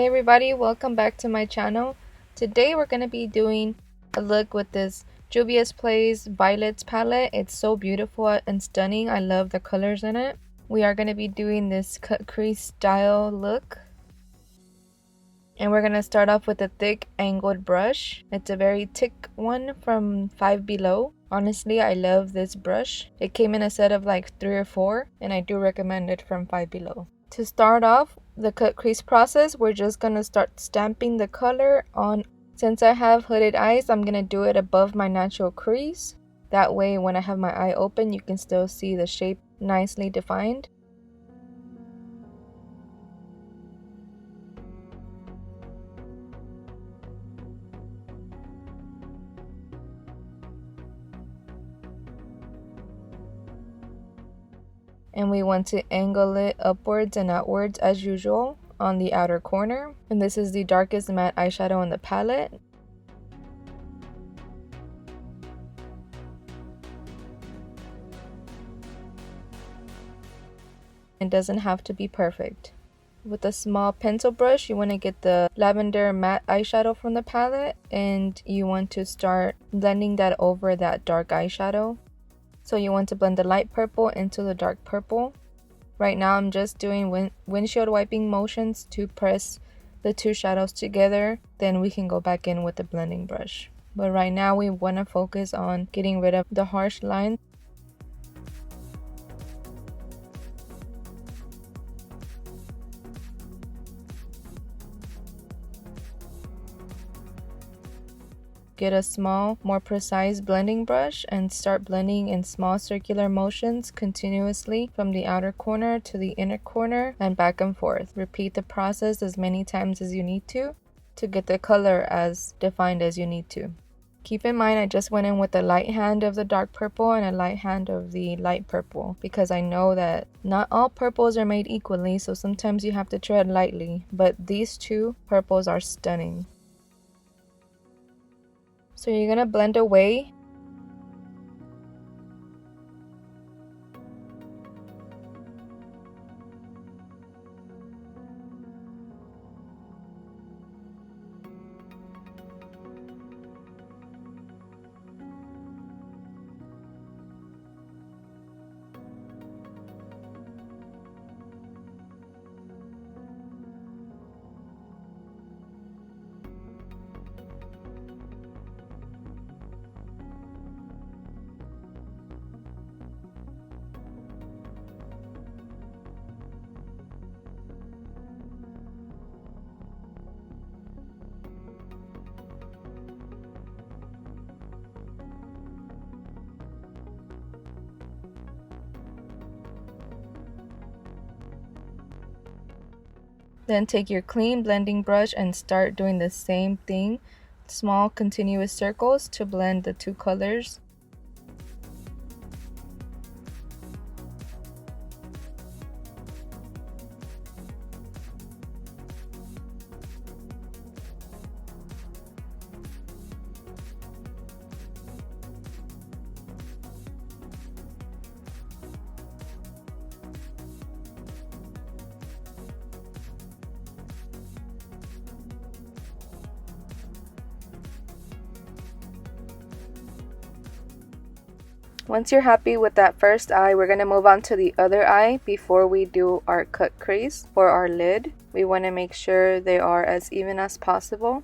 Hi everybody, welcome back to my channel. Today we're going to be doing a look with this Juvia's Place Violets palette. It's so beautiful and stunning. I love the colors in it. We are going to be doing this cut crease style look. And we're going to start off with a thick angled brush. It's a very thick one from Five Below. Honestly, I love this brush. It came in a set of like 3 or 4 and I do recommend it from Five Below. To start off the cut crease process, we're just going to start stamping the color on. Since I have hooded eyes, I'm going to do it above my natural crease. That way when I have my eye open, you can still see the shape nicely defined. And we want to angle it upwards and outwards as usual on the outer corner. And this is the darkest matte eyeshadow in the palette. It doesn't have to be perfect. With a small pencil brush, you want to get the lavender matte eyeshadow from the palette and you want to start blending that over that dark eyeshadow. So you want to blend the light purple into the dark purple. Right now I'm just doing windshield wiping motions to press the two shadows together. Then we can go back in with the blending brush. But right now we want to focus on getting rid of the harsh lines. Get a small, more precise blending brush and start blending in small circular motions continuously from the outer corner to the inner corner and back and forth. Repeat the process as many times as you need to get the color as defined as you need to. Keep in mind I just went in with a light hand of the dark purple and a light hand of the light purple because I know that not all purples are made equally, so sometimes you have to tread lightly, but these two purples are stunning. So you're going to blend away. Then take your clean blending brush and start doing the same thing, small continuous circles to blend the two colors. Once you're happy with that first eye, we're going to move on to the other eye before we do our cut crease for our lid. We want to make sure they are as even as possible.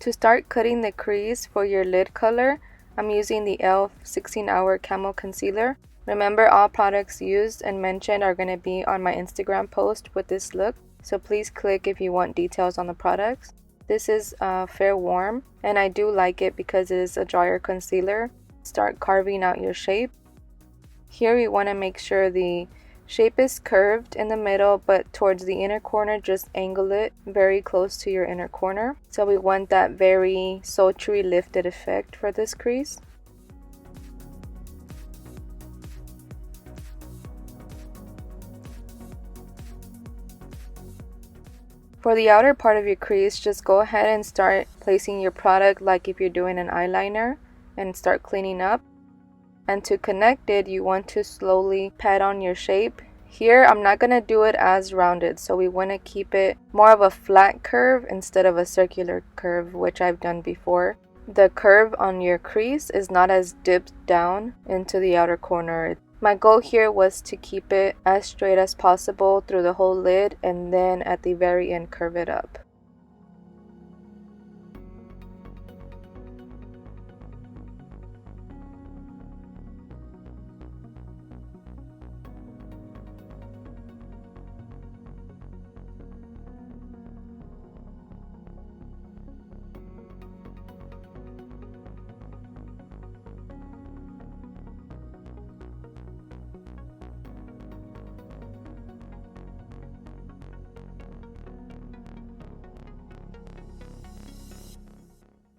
To start cutting the crease for your lid color, I'm using the e.l.f. 16-Hour Camo Concealer. Remember, all products used and mentioned are going to be on my Instagram post with this look, so please click if you want details on the products. This is Fair Warm, and I do like it because it is a drier concealer. Start carving out your shape. Here we want to make sure the shape is curved in the middle, but towards the inner corner, just angle it very close to your inner corner. So we want that very sultry lifted effect for this crease. For the outer part of your crease, just go ahead and start placing your product like if you're doing an eyeliner and start cleaning up. And to connect it, you want to slowly pat on your shape. Here, I'm not going to do it as rounded, so we want to keep it more of a flat curve instead of a circular curve, which I've done before. The curve on your crease is not as dipped down into the outer corner. My goal here was to keep it as straight as possible through the whole lid, and then at the very end curve it up.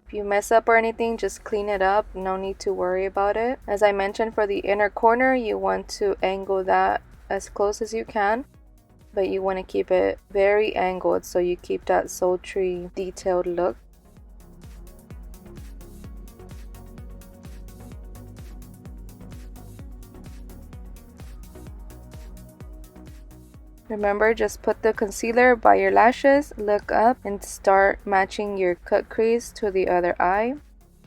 If you mess up or anything, just clean it up. No need to worry about it. As I mentioned, for the inner corner, you want to angle that as close as you can, but you want to keep it very angled so you keep that sultry, detailed look. Remember, just put the concealer by your lashes, look up, and start matching your cut crease to the other eye.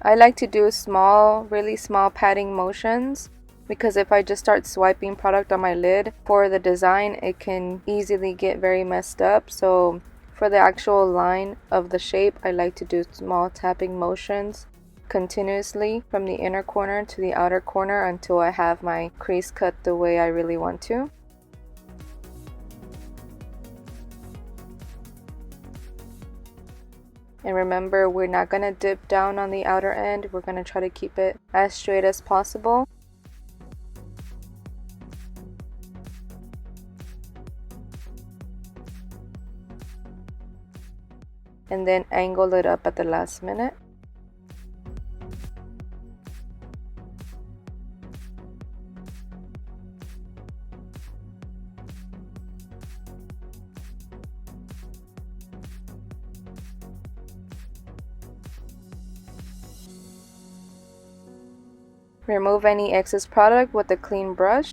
I like to do small, really small patting motions because if I just start swiping product on my lid for the design, it can easily get very messed up. So for the actual line of the shape, I like to do small tapping motions continuously from the inner corner to the outer corner until I have my crease cut the way I really want to. And remember, we're not going to dip down on the outer end. We're going to try to keep it as straight as possible. And then angle it up at the last minute. Remove any excess product with a clean brush.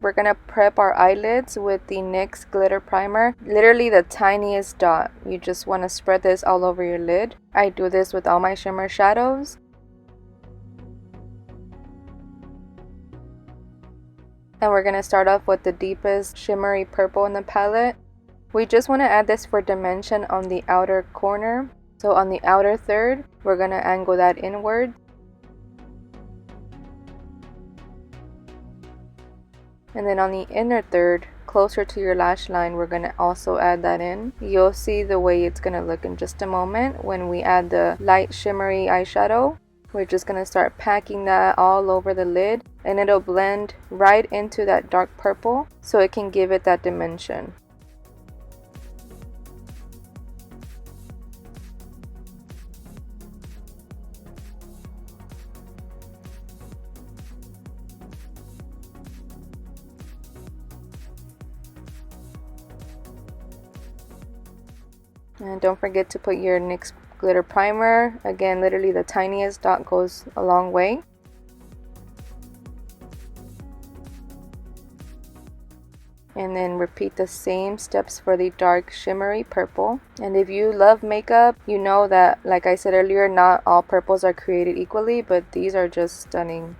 We're going to prep our eyelids with the NYX glitter primer, literally the tiniest dot. You just want to spread this all over your lid. I do this with all my shimmer shadows. And we're going to start off with the deepest shimmery purple in the palette. We just want to add this for dimension on the outer corner. So on the outer third, we're going to angle that inward. And then on the inner third, closer to your lash line, we're going to also add that in. You'll see the way it's going to look in just a moment when we add the light shimmery eyeshadow. We're just going to start packing that all over the lid, and it'll blend right into that dark purple so it can give it that dimension. And don't forget to put your NYX glitter primer. Again, literally the tiniest dot goes a long way. And then repeat the same steps for the dark shimmery purple. And if you love makeup, you know that, like I said earlier, not all purples are created equally, but these are just stunning.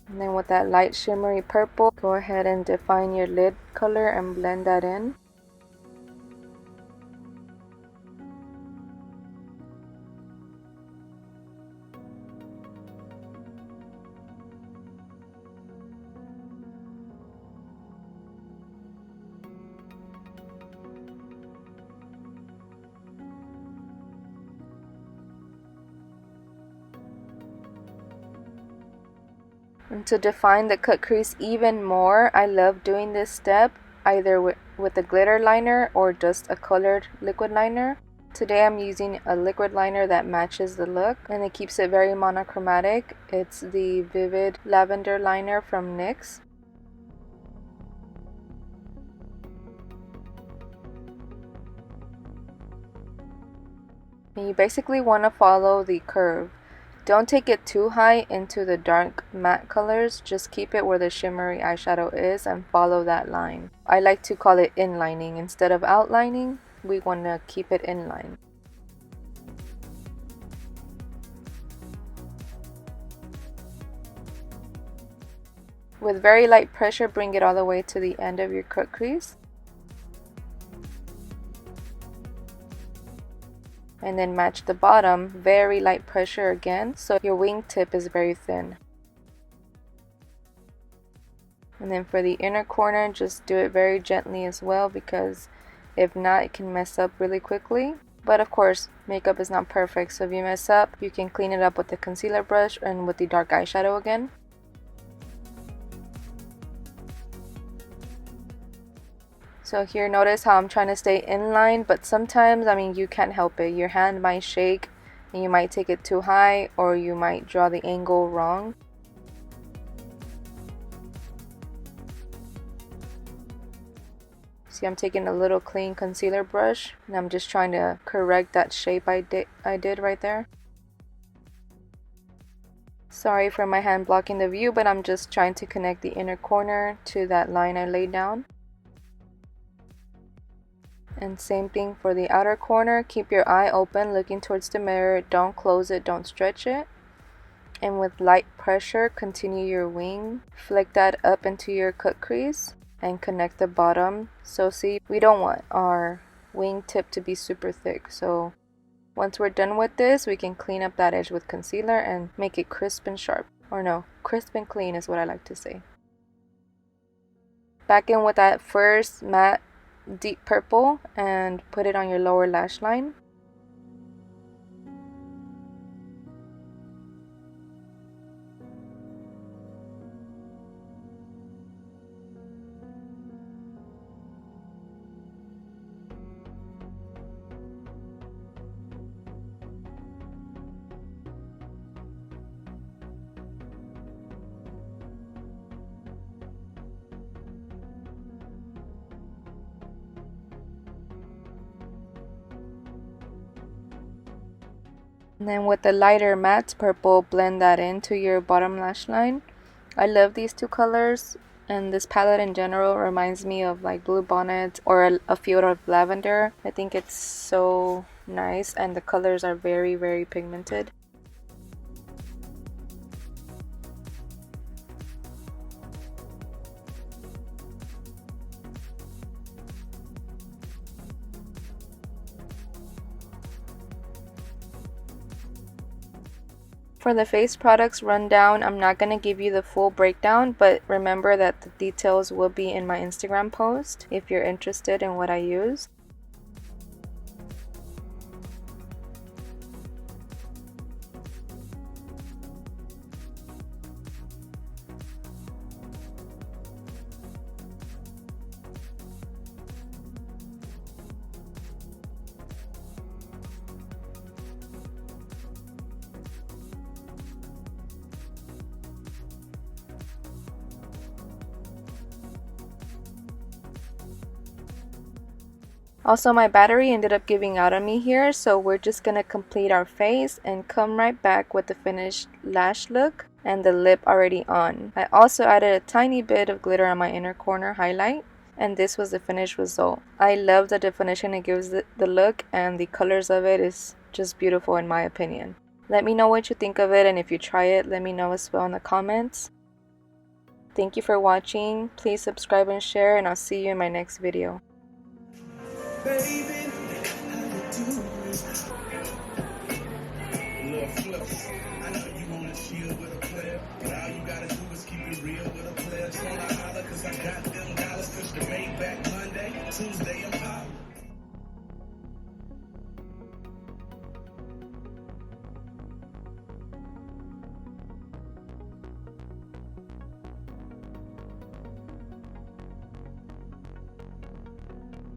And then with that light shimmery purple, go ahead and define your lid color and blend that in. And to define the cut crease even more, I love doing this step either with a glitter liner or just a colored liquid liner. Today I'm using a liquid liner that matches the look and it keeps it very monochromatic. It's the Vivid Lavender liner from NYX. And you basically want to follow the curve. Don't take it too high into the dark matte colors, just keep it where the shimmery eyeshadow is and follow that line. I like to call it inlining. Instead of outlining, we want to keep it inline. With very light pressure, bring it all the way to the end of your cut crease. And then match the bottom, very light pressure again, so your wingtip is very thin. And then for the inner corner, just do it very gently as well, because if not, it can mess up really quickly. But of course, makeup is not perfect, so if you mess up, you can clean it up with the concealer brush and with the dark eyeshadow again. So here, notice how I'm trying to stay in line, but sometimes, you can't help it. Your hand might shake and you might take it too high, or you might draw the angle wrong. See, I'm taking a little clean concealer brush and I'm just trying to correct that shape I did right there. Sorry for my hand blocking the view, but I'm just trying to connect the inner corner to that line I laid down. And same thing for the outer corner. Keep your eye open, looking towards the mirror. Don't close it, don't stretch it. And with light pressure, continue your wing. Flick that up into your cut crease and connect the bottom. So see, we don't want our wing tip to be super thick. So once we're done with this, we can clean up that edge with concealer and make it crisp and sharp. Or no, crisp and clean is what I like to say. Back in with that first matte deep purple and put it on your lower lash line. And then with the lighter matte purple, blend that into your bottom lash line. I love these two colors, and this palette in general reminds me of like Blue Bonnet or a field of lavender. I think it's so nice and the colors are very, very pigmented. For the face products rundown, I'm not going to give you the full breakdown, but remember that the details will be in my Instagram post if you're interested in what I use. Also, my battery ended up giving out on me here, so we're just gonna complete our face and come right back with the finished lash look and the lip already on. I also added a tiny bit of glitter on my inner corner highlight, and this was the finished result. I love the definition it gives the look, and the colors of it is just beautiful in my opinion. Let me know what you think of it, and if you try it, let me know as well in the comments. Thank you for watching. Please subscribe and share, and I'll see you in my next video. Baby, how you doing? Little flips. I know you wanna chill with a player, but all you gotta do is keep it real with a player. So I holla, cause I got them dollars, push the May back Monday, Tuesday.